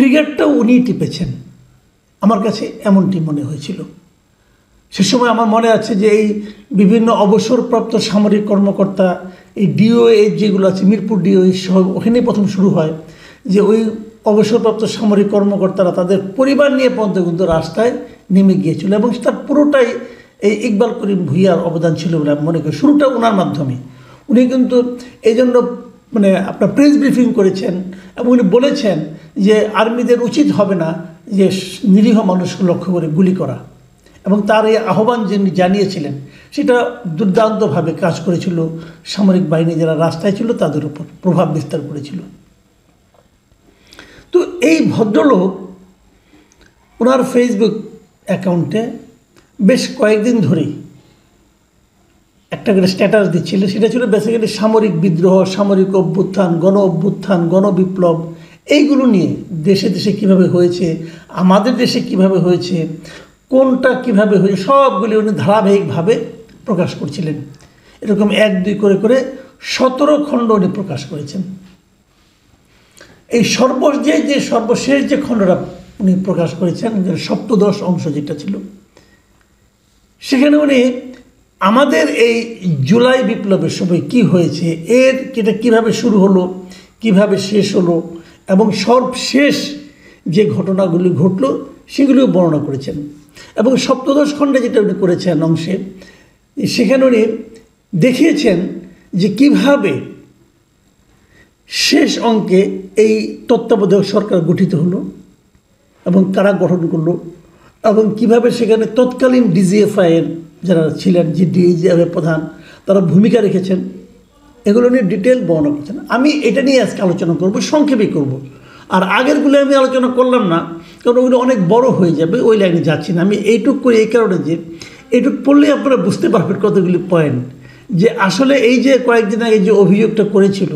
ট্রিগারটাও উনি টিপেছেন, আমার কাছে এমনটি মনে হয়েছিল। সে সময় আমার মনে আছে যে এই বিভিন্ন অবসরপ্রাপ্ত সামরিক কর্মকর্তা, এই ডিওএ যেগুলো আছে, মিরপুর ডিওএ সহ ওখানেই প্রথম শুরু হয় যে ওই অবসরপ্রাপ্ত সামরিক কর্মকর্তারা তাদের পরিবার নিয়ে পর্যন্ত কিন্তু রাস্তায় নেমে গিয়েছিল, এবং তার পুরোটাই এই ইকবাল করিম ভূঁইয়ার অবদান ছিল বলে আমি মনে করি। শুরুটা ওনার মাধ্যমে, উনি কিন্তু এই জন্য মানে আপনার প্রেস ব্রিফিং করেছেন এবং উনি বলেছেন যে আর্মিদের উচিত হবে না যে নিরীহ মানুষকে লক্ষ্য করে গুলি করা, এবং তার এই আহ্বান যিনি জানিয়েছিলেন সেটা দুর্দান্তভাবে কাজ করেছিল। সামরিক বাহিনী যারা রাস্তায় ছিল তাদের উপর প্রভাব বিস্তার করেছিল। তো এই ভদ্রলোক ওনার ফেসবুক অ্যাকাউন্টে বেশ কয়েকদিন ধরেই একটা করে স্ট্যাটাস দিচ্ছিল, সেটা ছিল বেসিক্যালি সামরিক বিদ্রোহ, সামরিক অভ্যুত্থান, গণবিপ্লব, এইগুলো নিয়ে দেশে দেশে কীভাবে হয়েছে, আমাদের দেশে কিভাবে হয়েছে, কোনটা কিভাবে হয়েছে, সবগুলি উনি ধারাবাহিকভাবে প্রকাশ করছিলেন। এরকম 1-2 করে করে 17 খণ্ড উনি প্রকাশ করেছেন। এই সর্বশেষ যে খণ্ডটা উনি প্রকাশ করেছেন, সপ্তদশ অংশ যেটা ছিল, সেখানে উনি আমাদের এই জুলাই বিপ্লবের সময় কি হয়েছে, এটা কীভাবে শুরু হলো, কিভাবে শেষ হলো, এবং সর্বশেষ যে ঘটনাগুলি ঘটলো সেগুলিও বর্ণনা করেছেন। এবং সপ্তদশ খণ্ডে যেটা উনি করেছেন অংশে, সেখানে উনি দেখিয়েছেন যে কিভাবে শেষ অঙ্কে এই তত্ত্বাবধায়ক সরকার গঠিত হলো এবং কারা গঠন করলো, এবং কিভাবে সেখানে তৎকালীন ডিজিএফআইয়ের যারা ছিলেন, যে ডিজিএফআই প্রধান, তারা ভূমিকা রেখেছেন, এগুলো নিয়ে ডিটেল বর্ণনা করছেন। আমি এটা নিয়ে আজকে আলোচনা করব, সংক্ষেপেই করব। আর আগেরগুলো আমি আলোচনা করলাম না, কারণ ওগুলো অনেক বড় হয়ে যাবে, ওই লাইনে যাচ্ছি না। আমি এইটুক করে এই কারণে যে এইটুক পড়লেই আপনারা বুঝতে পারবেন কতগুলি পয়েন্ট, যে আসলে এই যে কয়েকদিন আগে যে অভিযোগটা করেছিল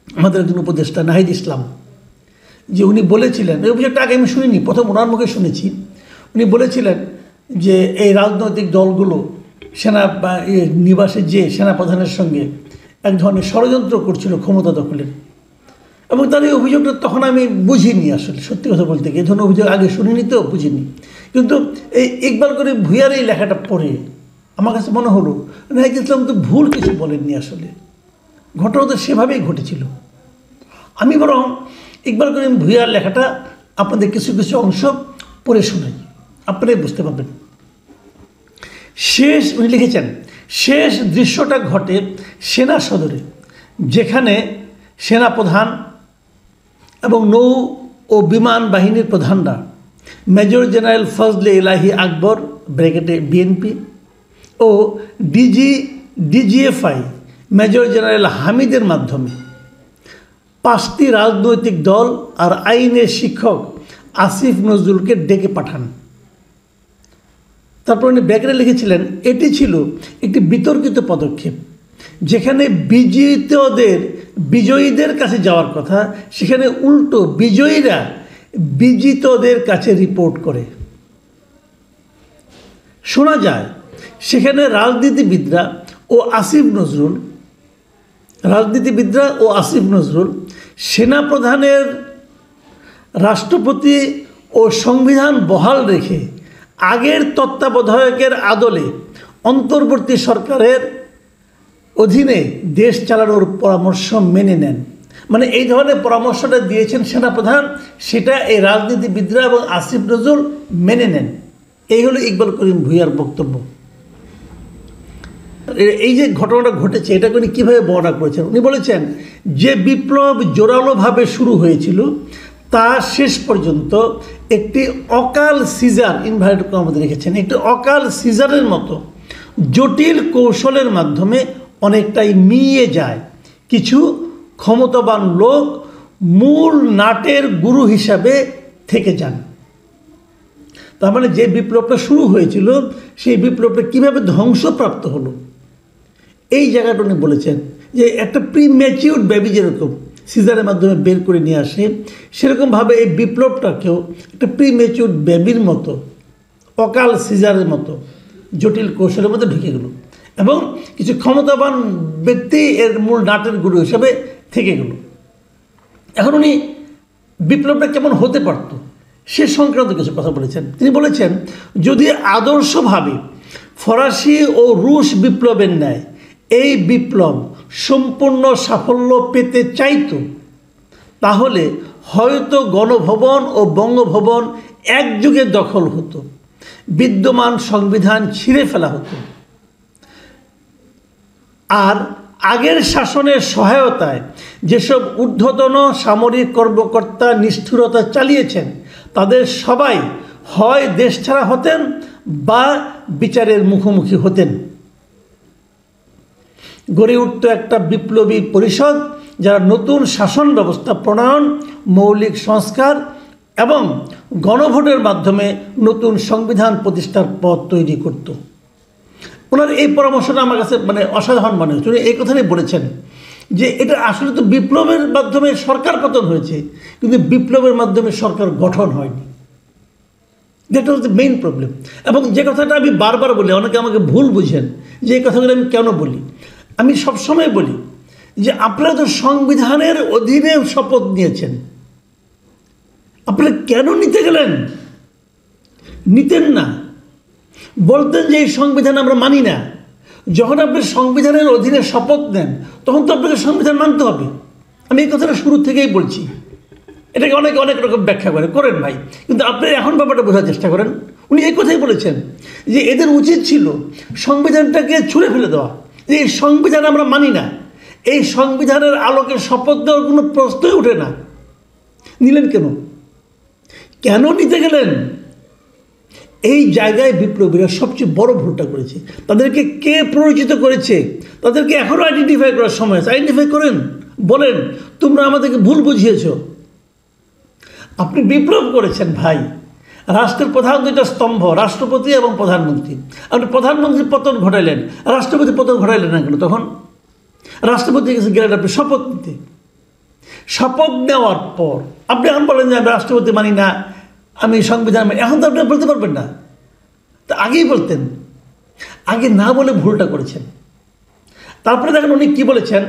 আমাদের একজন উপদেষ্টা নাহিদ ইসলাম, যে উনি বলেছিলেন, এই অভিযোগটা আগে আমি শুনিনি, প্রথম ওনার মুখে শুনেছি। উনি বলেছিলেন যে এই রাজনৈতিক দলগুলো সেনা নিবাসে যে সেনাপ্রধানের সঙ্গে এক ধরনের ষড়যন্ত্র করছিল ক্ষমতা দখলের, এবং তার এই অভিযোগটা তখন আমি বুঝিনি। আসলে সত্যি কথা বলতে গিয়ে এই ধরনের অভিযোগ আগে শুনিনি, তো বুঝিনি। কিন্তু এই ইকবাল করিম ভূঁইয়ার এই লেখাটা পড়ে আমার কাছে মনে হলো নাহিদ ইসলাম তো ভুল কিছু বলেননি, আসলে ঘটনা তো সেভাবেই ঘটেছিল। আমি বরং ইকবাল করিম ভূঁইয়ার লেখাটা আপনাদের কিছু কিছু অংশ পড়ে শোনাই, আপনারাই বুঝতে পারবেন। উনি লিখেছেন, শেষ দৃশ্যটা ঘটে সেনা সদরে, যেখানে সেনাপ্রধান এবং নৌ ও বিমান বাহিনীর প্রধানরা মেজর জেনারেল ফজলে ইলাহি আকবর ব্র্যাকেটে বিএনপি ও ডিজিএফআই মেজর জেনারেল হামিদের মাধ্যমে 5টি রাজনৈতিক দল আর আইনের শিক্ষক আসিফ নজরুলকে ডেকে পাঠান। তারপর উনি ব্র্যাকেটে লিখেছিলেন, এটি ছিল একটি বিতর্কিত পদক্ষেপ, যেখানে বিজয়ীদের কাছে যাওয়ার কথা, সেখানে উল্টো বিজয়ীরা বিজিতদের কাছে রিপোর্ট করে। শোনা যায় সেখানে রাজনীতিবিদরা ও আসিফ নজরুল সেনাপ্রধানের, রাষ্ট্রপতি ও সংবিধান বহাল রেখে আগের তত্ত্বাবধায়কের আদলে অন্তর্বর্তী সরকারের অধীনে দেশ চালানোর পরামর্শ মেনে নেন। মানে এই ধরনের পরামর্শটা দিয়েছেন সেনাপ্রধান, সেটা এই রাজনীতিবিদরা এবং আসিফ নজরুল মেনে নেন। এই হলো ইকবাল করিম ভূঁইয়ার বক্তব্য। এই যে ঘটনাটা ঘটেছে, এটাকে উনি কীভাবে বর্ণনা করেছেন, উনি বলেছেন যে বিপ্লব জোরালোভাবে শুরু হয়েছিল তা শেষ পর্যন্ত একটি অকাল সিজার, ইনভার্টেড কমার মধ্যে রেখেছেন, একটি অকাল সিজারের মতো জটিল কৌশলের মাধ্যমে অনেকটাই মিইয়ে যায়। কিছু ক্ষমতাবান লোক মূল নাটের গুরু হিসাবে থেকে যান। তার মানে যে বিপ্লবটা শুরু হয়েছিল সেই বিপ্লবটা কীভাবে ধ্বংসপ্রাপ্ত হলো, এই জায়গাটা উনি বলেছেন যে একটা প্রিম্যাচিউর বেবি যেরকম সিজারের মাধ্যমে বের করে নিয়ে আসে, সেরকমভাবে এই বিপ্লবটাকেও একটা প্রিম্যাচিউর বেবির মতো, অকাল সিজারের মতো জটিল কৌশলের মধ্যে ঢুকে গেল, এবং কিছু ক্ষমতাবান ব্যক্তি এর মূল নাটের গুরু হিসাবে থেকে গেল। এখন উনি বিপ্লবটা কেমন হতে পারত সে সংক্রান্ত কিছু কথা বলেছেন। তিনি বলেছেন, যদি আদর্শভাবে ফরাসি ও রুশ বিপ্লবের ন্যায় এই বিপ্লব সম্পূর্ণ সাফল্য পেতে চাইত, তাহলে হয়তো গণভবন ও বঙ্গভবন একযোগে দখল হতো, বিদ্যমান সংবিধান ছিঁড়ে ফেলা হতো, আর আগের শাসনের সহায়তায় যেসব ঊর্ধ্বতন সামরিক কর্মকর্তা নিষ্ঠুরতা চালিয়েছেন তাদের সবাই হয় দেশছাড়া হতেন বা বিচারের মুখোমুখি হতেন। গড়ে উঠত একটা বিপ্লবী পরিষদ যারা নতুন শাসন ব্যবস্থা প্রণয়ন, মৌলিক সংস্কার এবং গণভোটের মাধ্যমে নতুন সংবিধান প্রতিষ্ঠার পথ তৈরি করত। ওনার এই পরামর্শটা আমার কাছে অসাধারণ মনে হচ্ছে। উনি এই কথাটাই বলেছেন যে এটা আসলে তো বিপ্লবের মাধ্যমে সরকার পতন হয়েছে, কিন্তু বিপ্লবের মাধ্যমে সরকার গঠন হয়নি। That was the main problem. এবং যে কথাটা আমি বারবার বলি, অনেকে আমাকে ভুল বুঝেন যে এই কথাগুলো আমি কেন বলি। আমি সবসময় বলি যে আপনারা তো সংবিধানের অধীনে শপথ নিয়েছেন, আপনারা কেন নিতে গেলেন? নিতেন না, বলতেন যে এই সংবিধান আমরা মানি না। যখন আপনি সংবিধানের অধীনে শপথ নেন তখন তো আপনাকে সংবিধান মানতে হবে। আমি এই কথাটা শুরু থেকেই বলছি। এটাকে অনেকে অনেক রকম ব্যাখ্যা করেন ভাই, কিন্তু আপনি এখন ব্যাপারটা বোঝার চেষ্টা করেন। উনি এই কথাই বলেছেন যে এদের উচিত ছিল সংবিধানটাকে ছুঁড়ে ফেলে দেওয়া, যে এই সংবিধান আমরা মানি না, এই সংবিধানের আলোকে শপথ দেওয়ার কোনো প্রশ্নই ওঠে না। নিলেন কেন? কেন নিতে গেলেন? এই জায়গায় বিপ্লবীরা সবচেয়ে বড় ভুলটা করেছে। তাদেরকে কে প্ররোচিত করেছে? তাদেরকে এখনও আইডেন্টিফাই করার সময় আছে। আইডেন্টিফাই করেন, বলেন তোমরা আমাদেরকে ভুল বুঝিয়েছ। আপনি বিপ্লব করেছেন ভাই। রাষ্ট্রের প্রধান দুইটা স্তম্ভ, রাষ্ট্রপতি এবং প্রধানমন্ত্রী। আপনি প্রধানমন্ত্রীর পতন ঘটাইলেন, রাষ্ট্রপতি পতন ঘটাইলেন না কেন? তখন রাষ্ট্রপতি কাছে গেলেন আপনি শপথ নিতে। শপথ নেওয়ার পর আপনি এখন বলেন যে আমি রাষ্ট্রপতি মানি না, আমি সংবিধান মানি। এখন তো আপনি বলতে পারবেন না, তা আগেই বলতেন। আগে না বলে ভুলটা করেছেন। তারপরে দেখেন উনি কি বলেছেন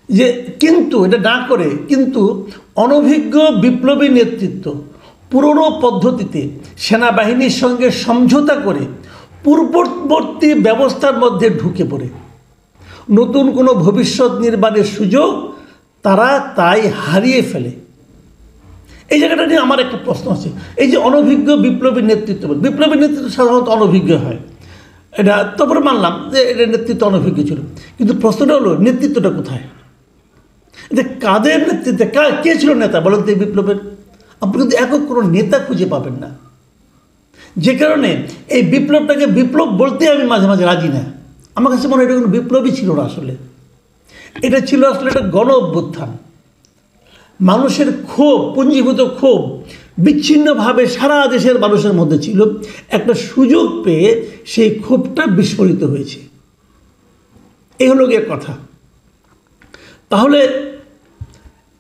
যে কিন্তু এটা না করে কিন্তু অনভিজ্ঞ বিপ্লবী নেতৃত্ব পুরনো পদ্ধতিতে সেনাবাহিনীর সঙ্গে সমঝোতা করে পূর্ববর্তী ব্যবস্থার মধ্যে ঢুকে পড়ে নতুন কোনো ভবিষ্যৎ নির্মাণের সুযোগ তারা তাই হারিয়ে ফেলে। এই জায়গাটা নিয়ে আমার একটা প্রশ্ন আছে। এই যে অনভিজ্ঞ বিপ্লবী নেতৃত্ব, বিপ্লবী নেতৃত্ব সাধারণত অনভিজ্ঞ হয়, এটা তারপরে মানলাম যে এটা নেতৃত্ব অনভিজ্ঞ ছিল, কিন্তু প্রশ্নটা হলো নেতৃত্বটা কোথায়? এটা কাদের নেতৃত্বে? কে ছিল নেতা বলেন তো এই বিপ্লবের? আপনি কিন্তু একক কোনো নেতা খুঁজে পাবেন না। যে কারণে এই বিপ্লবটাকে বিপ্লব বলতে আমি মাঝে মাঝে রাজি না। আমার কাছে মনে হয় এটা কোনো বিপ্লবই ছিল না। আসলে এটা ছিল একটা গণ অভ্যুত্থান। মানুষের ক্ষোভ, পুঞ্জীভূত ক্ষোভ বিচ্ছিন্নভাবে সারা দেশের মানুষের মধ্যে ছিল। একটা সুযোগ পেয়ে সেই ক্ষোভটা বিস্ফোরিত হয়েছে। এই হলো গিয়ে কথা। তাহলে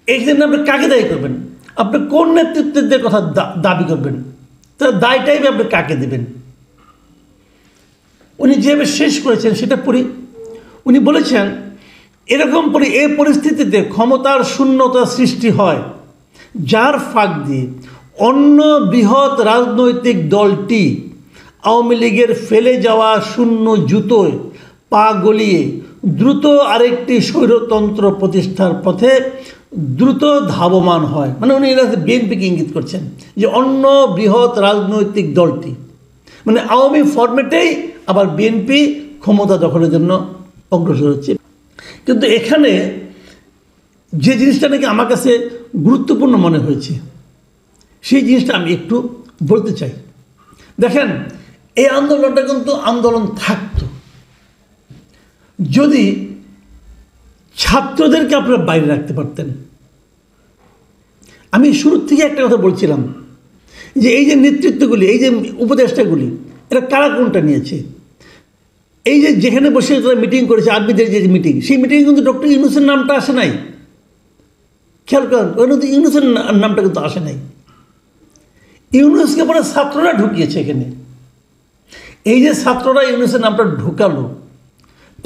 এইখানে আপনি কাকে দায়ী করবেন? আপনি কোন নেতৃত্বের কথা দাবি করবেন? তার দায়টাই আপনি কাকে দেবেন? উনি যেভাবে শেষ করেছেন সেটা পড়ি। উনি বলেছেন এরকম এই পরিস্থিতিতে ক্ষমতার শূন্যতা সৃষ্টি হয়, যার ফাঁক দিয়ে অন্য বৃহৎ রাজনৈতিক দলটি আওয়ামী লীগের ফেলে যাওয়া শূন্য জুতোয় পা গলিয়ে দ্রুত আরেকটি স্বৈরতন্ত্র প্রতিষ্ঠার পথে দ্রুত ধাবমান হয়। মানে উনি এরা বিএনপিকে ইঙ্গিত করছেন যে অন্য বৃহৎ রাজনৈতিক দলটি, মানে আওয়ামী ফরম্যাটেই আবার বিএনপি ক্ষমতা দখলের জন্য অগ্রসর হচ্ছে। কিন্তু এখানে যে জিনিসটা নাকি আমার কাছে গুরুত্বপূর্ণ মনে হয়েছে সেই জিনিসটা আমি একটু বলতে চাই। দেখেন, এই আন্দোলনটা কিন্তু আন্দোলন থাকতো যদি ছাত্রদেরকে আপনারা বাইরে রাখতে পারতেন। আমি শুরুর থেকে একটা কথা বলছিলাম যে এই যে নেতৃত্বগুলি, এই যে উপদেষ্টাগুলি, এরা কারা কোনটা নিয়েছে? এই যে যেখানে বসে তারা মিটিং করেছে, আর্মিদের যে মিটিং, সেই মিটিংয়ে কিন্তু ডক্টর ইউনূসের নামটা আসে নাই। খেয়াল করেন, ওই কিন্তু ইউনূসের নামটা কিন্তু আসে নাই। ইউনূসকে পরে ছাত্ররা ঢুকিয়েছে এখানে। এই যে ছাত্ররা ইউনূসের নামটা ঢুকালো,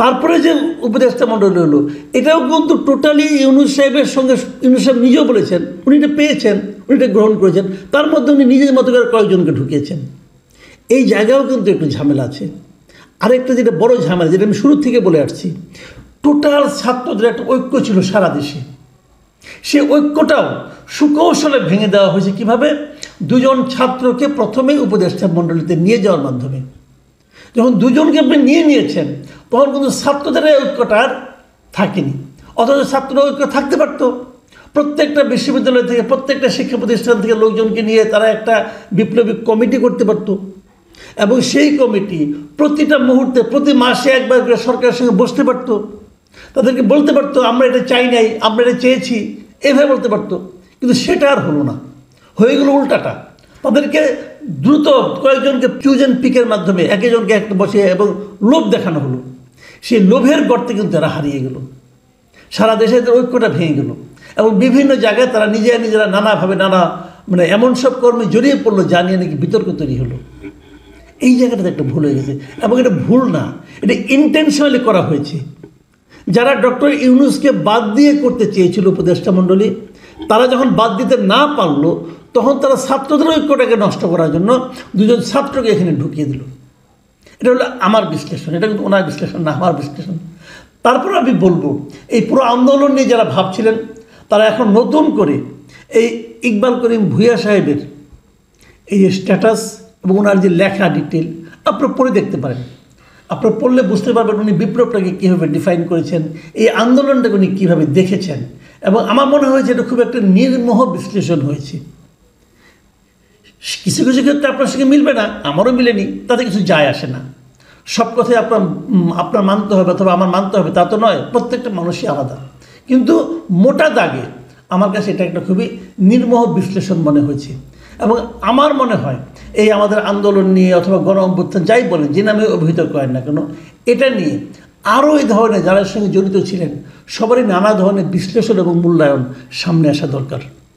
তারপরে যে উপদেষ্টা মণ্ডলী হলো, এটাও কিন্তু টোটালি ইউনূস সাহেবের সঙ্গে, ইউনূস সাহেব নিজেও বলেছেন উনি এটা পেয়েছেন, উনি এটা গ্রহণ করেছেন, তার মধ্যে উনি নিজের মতো করে কয়েকজনকে ঢুকিয়েছেন। এই জায়গাও কিন্তু একটু ঝামেলা আছে। আরেকটা যেটা বড় ঝামেলা, যেটা আমি শুরু থেকে বলে আসছি, টোটাল ছাত্রদের একটা ঐক্য ছিল সারা দেশে, সে ঐক্যটাও সুকৌশলে ভেঙে দেওয়া হয়েছে। কিভাবে? দুজন ছাত্রকে প্রথমে উপদেষ্টা মণ্ডলীতে নিয়ে যাওয়ার মাধ্যমে। যখন দুজনকে আপনি নিয়েছেন, তখন কিন্তু ছাত্রদের ঐক্যটা আর থাকেনি। অথচ ছাত্ররা ঐক্য থাকতে পারত। প্রত্যেকটা বিশ্ববিদ্যালয় থেকে, প্রত্যেকটা শিক্ষা প্রতিষ্ঠান থেকে লোকজনকে নিয়ে তারা একটা বিপ্লবী কমিটি করতে পারত, এবং সেই কমিটি প্রতিটা মুহূর্তে, প্রতি মাসে একবার করে সরকারের সঙ্গে বসতে পারত, তাদেরকে বলতে পারতো আমরা এটা চাই নাই, আমরা এটা চেয়েছি, এভাবে বলতে পারতো। কিন্তু সেটা আর হলো না, হয়ে গেল উল্টাটা। তাদেরকে দ্রুত কয়েকজনকে চুজ অ্যান্ড পিকের মাধ্যমে একজনকে একটা বসিয়ে এবং লোভ দেখানো হলো। সেই লোভের গর্তে কিন্তু তারা হারিয়ে গেল, সারা দেশে ঐক্যটা ভেঙে গেল, এবং বিভিন্ন জায়গায় তারা নিজেরা নানাভাবে মানে এমন সব কর্মে জড়িয়ে পড়লো যা নিয়ে নাকি বিতর্ক তৈরি হলো। এই জায়গাটাতে একটা ভুল হয়ে গেছে, এবং এটা ভুল না, এটা ইন্টেনশনালি করা হয়েছে। যারা ডক্টর ইউনূসকে বাদ দিয়ে করতে চেয়েছিল উপদেষ্টা মণ্ডলী, তারা যখন বাদ দিতে না পারলো, তখন তারা ছাত্রদের ঐক্যটাকে নষ্ট করার জন্য দুজন ছাত্রকে এখানে ঢুকিয়ে দিল। এটা হলো আমার বিশ্লেষণ, এটা কিন্তু ওনার বিশ্লেষণ না, আমার বিশ্লেষণ। তারপর আমি বলবো, এই পুরো আন্দোলন নিয়ে যারা ভাবছিলেন, তারা এখন নতুন করে এই ইকবাল করিম ভূঁইয়া সাহেবের এই যে স্ট্যাটাস এবং ওনার যে লেখা ডিটেল আপনারা পড়ে দেখতে পারেন। আপনারা পড়লে বুঝতে পারবেন উনি বিপ্লবটাকে কীভাবে ডিফাইন করেছেন, এই আন্দোলনটাকে উনি কীভাবে দেখেছেন। এবং আমার মনে হয়েছে এটা খুব একটা নির্মোহ বিশ্লেষণ হয়েছে। কিছু কিছু ক্ষেত্রে আপনার সঙ্গে মিলবে না, আমারও মিলেনি, তাতে কিছু যায় আসে না। সব কথাই আপনার মানতে হবে অথবা আমার মানতে হবে তা তো নয়, প্রত্যেকটা মানুষই আলাদা। কিন্তু মোটা দাগে আমার কাছে এটা একটা খুবই নির্মোহ বিশ্লেষণ মনে হয়েছে। এবং আমার মনে হয় এই আমাদের আন্দোলন নিয়ে অথবা গণ অভ্যুত্থান যাই বলেন, যে নামে অভিহিত করেন না কেন, এটা নিয়ে আরও এই ধরনের যারা সঙ্গে জড়িত ছিলেন সবারই নানা ধরনের বিশ্লেষণ এবং মূল্যায়ন সামনে আসা দরকার।